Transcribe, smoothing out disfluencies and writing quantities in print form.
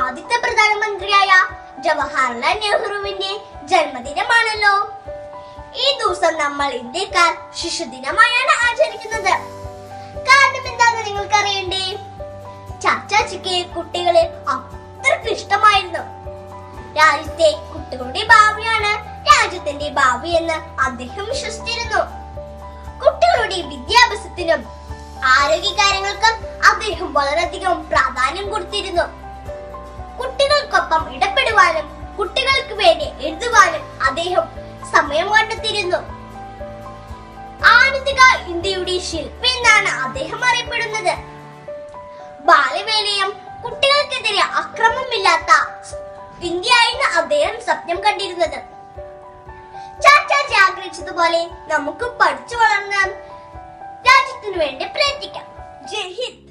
ആദ്യത്തെ പ്രധാനമന്ത്രിയായ ജവഹർലാൽ നെഹ്റുവിന്റെ ജന്മദിനമാണല്ലോ. ഈ ദിവസം നമ്മൾ ഇന്ത്യക്കാർ ശിശുദിനമായാണ് ആചരിക്കുന്നത്. കാരണം എന്താണെന്ന് നിങ്ങൾക്ക് അറിയണ്ടേ? ചാച്ചാജിക്ക് കുട്ടികളെ അത്രയ്ക്ക് ഇഷ്ടമായിരുന്നു. രാജ്യത്തെ കുട്ടികളുടെ ഭാവിയാണ് രാജ്യത്തിന്റെ ഭാവി എന്ന് അദ്ദേഹം വിശ്വസിച്ചിരുന്നു. കുട്ടികളുടെ വിദ്യാഭ്യാസത്തിനും ആരോഗ്യകാര്യങ്ങൾക്കും അദ്ദേഹം വളരെയധികം പ്രാധാന്യം കൊടുത്തിരുന്നു. കുട്ടികൾക്കൊപ്പം ഇടപെടുവാനും കുട്ടികൾക്ക് വേണ്ടി എഴുതുവാനും അദ്ദേഹം സമയം കണ്ടെത്തിയിരുന്നു. ആധുനിക ഇന്ത്യയുടെ ശില്പി എന്നാണ് അദ്ദേഹം അറിയപ്പെടുന്നത്. ബാലവേലയും കുട്ടികൾക്കെതിരെ അക്രമമില്ലാത്ത ഇന്ത്യയായിരുന്നു അദ്ദേഹം സ്വപ്നം കണ്ടിരുന്നത്. ചാച്ചാജി ആഗ്രഹിച്ചതുപോലെ നമുക്ക് പഠിച്ചു വളർന്ന രാജ്യത്തിനു വേണ്ടി പ്രയത്നിക്കാം. ജയ് ഹിന്ദ്.